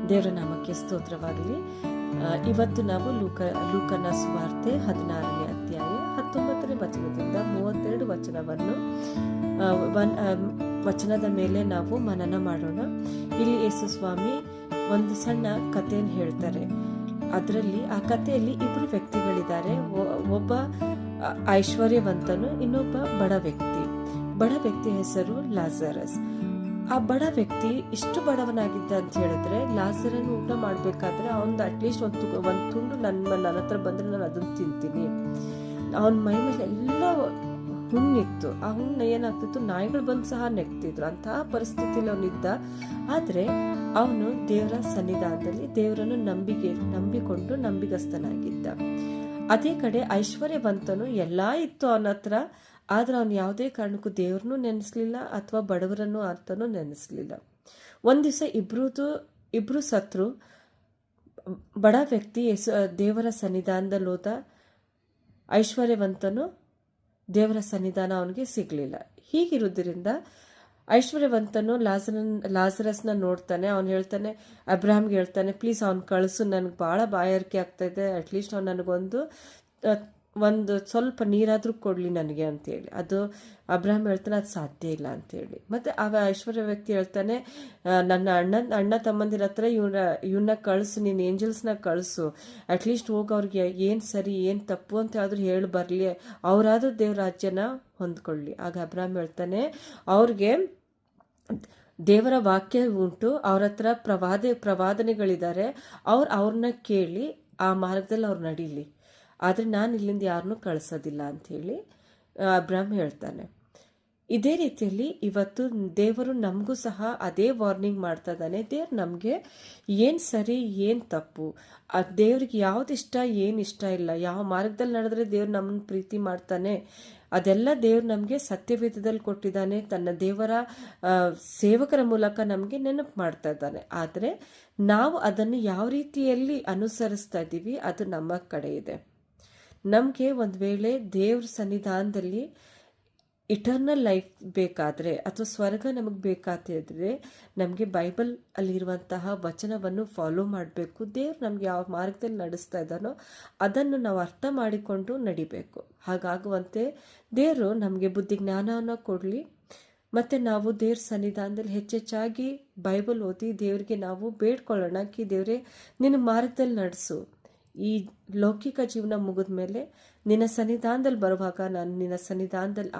ದೇವರ ನಾಮಕ್ಕೆ ಸ್ತೋತ್ರವಾಗಲಿ. ಇವತ್ತು ನಾವು ಲೂಕನ ಸುವಾರ್ತೆ 16ನೇ ಅಧ್ಯಾಯ 19ನೇ ವಚನದಿಂದ 32 ವಚನದ ಮೇಲೆ ನಾವು ಮನನ ಮಾಡೋಣ. ಇಲ್ಲಿ ಯೇಸು ಸ್ವಾಮಿ ಒಂದು ಸಣ್ಣ ಕಥೆಯನ್ನು ಹೇಳ್ತಾರೆ. ಅದರಲ್ಲಿ ಆ ಕಥೆಯಲ್ಲಿ ಇಬ್ಬರು ವ್ಯಕ್ತಿಗಳಿದ್ದಾರೆ. ಒಬ್ಬ ಐಶ್ವರ್ಯವಂತನು, ಇನ್ನೊಬ್ಬ ಬಡ ವ್ಯಕ್ತಿ ಹೆಸರು ಲಾಜರಸ್. ಆ ಬಡ ವ್ಯಕ್ತಿ ಇಷ್ಟು ಬಡವನಾಗಿದ್ದ ಅಂತ ಹೇಳಿದ್ರೆ, ಲಾಜರನ್ನು ಊಟ ಮಾಡ್ಬೇಕಾದ್ರೆ ಅವನ್ ಅಟ್ಲೀಸ್ಟ್ ಒಂದು ತುಂಡು ನನ್ನ ಹತ್ರ ಬಂದ್ರೆ ನಾನು ಅದನ್ನ ತಿಂತೀನಿ. ಅವನ ಮೈ ಮೇಲೆ ಎಲ್ಲ ಹುಣ್ಣಿತ್ತು. ಆ ಹುಣ್ಣು ಏನಾಗ್ತಿತ್ತು, ನಾಯಿಗಳು ಬಂದು ಸಹ ನೆಕ್ತಿದ್ರು. ಅಂತಹ ಪರಿಸ್ಥಿತಿಯಲ್ಲಿ ಅವನಿದ್ದ. ಆದ್ರೆ ಅವನು ದೇವರ ಸನ್ನಿಧಾನದಲ್ಲಿ ದೇವರನ್ನು ನಂಬಿಕೊಂಡು ನಂಬಿಗಸ್ತನಾಗಿದ್ದ. ಅದೇ ಕಡೆ ಐಶ್ವರ್ಯವಂತನು ಎಲ್ಲಾ ಇತ್ತು ಅವನ ಹತ್ರ, ಆದ್ರೆ ಅವನು ಯಾವುದೇ ಕಾರಣಕ್ಕೂ ದೇವ್ರನ್ನೂ ನೆನೆಸ್ಲಿಲ್ಲ ಅಥವಾ ಬಡವರನ್ನು ಆತನು ನೆನೆಸ್ಲಿಲ್ಲ. ಒಂದ್ ದಿವಸ ಇಬ್ರು ಸತ್ರು. ಬಡ ವ್ಯಕ್ತಿ ದೇವರ ಸನ್ನಿಧಾನದಲ್ಲಿ ಹೋದ. ಐಶ್ವರ್ಯವಂತನು ದೇವರ ಸನ್ನಿಧಾನ ಅವನಿಗೆ ಸಿಗ್ಲಿಲ್ಲ. ಹೀಗಿರುವುದರಿಂದ ಐಶ್ವರ್ಯವಂತನು ಲಾಜರಸ್ನ ನೋಡ್ತಾನೆ. ಅವನು ಹೇಳ್ತಾನೆ, ಅಬ್ರಾಹ್ಮ್ಗೆ ಹೇಳ್ತಾನೆ, ಪ್ಲೀಸ್ ಅವ್ನು ಕಳಿಸು, ನನಗೆ ಭಾಳ ಬಾಯಾರಿಕೆ ಆಗ್ತಾ ಇದೆ, ಅಟ್ಲೀಸ್ಟ್ ಅವ್ನು ನನಗೊಂದು ಸ್ವಲ್ಪ ನೀರಾದ್ರೂ ಕೊಡ್ಲಿ ನನಗೆ ಅಂತೇಳಿ. ಅದು ಅಬ್ರಾಹ್ಮ್ ಹೇಳ್ತಾನೆ, ಅದು ಸಾಧ್ಯ ಇಲ್ಲ ಅಂತೇಳಿ. ಮತ್ತೆ ಐಶ್ವರ್ಯ ವ್ಯಕ್ತಿ ಹೇಳ್ತಾನೆ, ನನ್ನ ಅಣ್ಣ ತಮ್ಮಂದಿರ ಹತ್ರ ಇವನ್ನ ಕಳಿಸು, ನೀನು ಏಂಜಲ್ಸ್ನ ಕಳಿಸು, ಅಟ್ಲೀಸ್ಟ್ ಹೋಗಿ ಅವ್ರಿಗೆ ಏನು ಸರಿ ಏನು ತಪ್ಪು ಅಂತ ಆದ್ರೂ ಹೇಳಿ ಬರಲಿ, ಅವರಾದ್ರೂ ದೇವ್ರ ರಾಜ್ಯನ ಹೊಂದ್ಕೊಳ್ಳಿ. ಆಗ ಅಬ್ರಾಹ್ಮ್ ಹೇಳ್ತಾನೆ, ಅವ್ರಿಗೆ ದೇವರ ವಾಕ್ಯ ಉಂಟು, ಅವ್ರ ಹತ್ರ ಪ್ರವಾದನೆಗಳಿದ್ದಾರೆ, ಅವ್ರನ್ನ ಕೇಳಿ ಆ ಮಾರ್ಗದಲ್ಲಿ ಅವ್ರು ನಡೀಲಿ, ಆದರೆ ನಾನು ಇಲ್ಲಿಂದ ಯಾರನ್ನೂ ಕಳಿಸೋದಿಲ್ಲ ಅಂಥೇಳಿ ಅಬ್ರಾಹ್ಮ್ ಹೇಳ್ತಾನೆ. ಇದೇ ರೀತಿಯಲ್ಲಿ ಇವತ್ತು ದೇವರು ನಮಗೂ ಸಹ ಅದೇ ವಾರ್ನಿಂಗ್ ಮಾಡ್ತಾ ಇದ್ದಾನೆ. ದೇವ್ರು ನಮಗೆ ಏನು ಸರಿ ಏನು ತಪ್ಪು, ದೇವ್ರಿಗೆ ಯಾವ್ದು ಇಷ್ಟ ಏನು ಇಷ್ಟ ಇಲ್ಲ, ಯಾವ ಮಾರ್ಗದಲ್ಲಿ ನಡೆದ್ರೆ ದೇವ್ರು ನಮ್ಮನ್ನು ಪ್ರೀತಿ ಮಾಡ್ತಾನೆ, ಅದೆಲ್ಲ ದೇವ್ರು ನಮಗೆ ಸತ್ಯವೇದದಲ್ಲಿ ಕೊಟ್ಟಿದ್ದಾನೆ. ತನ್ನ ದೇವರ ಸೇವಕರ ಮೂಲಕ ನಮಗೆ ನೆನಪು ಮಾಡ್ತಾ ಇದ್ದಾನೆ. ಆದರೆ ನಾವು ಅದನ್ನು ಯಾವ ರೀತಿಯಲ್ಲಿ ಅನುಸರಿಸ್ತಾ ಇದ್ದೀವಿ ಅದು ನಮ್ಮ ಕಡೆ ಇದೆ. ನಮಗೆ ಒಂದು ವೇಳೆ ದೇವ್ರ ಸನ್ನಿಧಾನದಲ್ಲಿ ಇಟರ್ನಲ್ ಲೈಫ್ ಬೇಕಾದರೆ ಅಥವಾ ಸ್ವರ್ಗ ನಮಗೆ ಬೇಕಾದ್ರೆ ನಮಗೆ ಬೈಬಲ್ ಅಲ್ಲಿರುವಂತಹ ವಚನವನ್ನು ಫಾಲೋ ಮಾಡಬೇಕು. ದೇವ್ರು ನಮ್ಗೆ ಯಾವ ಮಾರ್ಗದಲ್ಲಿ ನಡೆಸ್ತಾ ಇದ್ದಾನೋ ಅದನ್ನು ನಾವು ಅರ್ಥ ಮಾಡಿಕೊಂಡು ನಡಿಬೇಕು. ಹಾಗಾಗುವಂತೆ ದೇವರು ನಮಗೆ ಬುದ್ಧಿ ಜ್ಞಾನವನ್ನು ಕೊಡಲಿ. ಮತ್ತು ನಾವು ದೇವ್ರ ಸನ್ನಿಧಾನದಲ್ಲಿ ಹೆಚ್ಚೆಚ್ಚಾಗಿ ಬೈಬಲ್ ಓದಿ ದೇವರಿಗೆ ನಾವು ಬೇಡ್ಕೊಳ್ಳೋಣ ಕಿ ದೇವರೇ ನಿನ್ನ ಮಾರ್ಗದಲ್ಲಿ ನಡೆಸು. ಈ ಲೌಕಿಕ ಜೀವನ ಮುಗಿದ ಮೇಲೆ ನಿನ್ನ ಸನ್ನಿಧಾನದಲ್ಲಿ ಬರುವಾಗ ನಾನು ನಿನ್ನ ಸನ್ನಿಧಾನದಲ್ಲಿ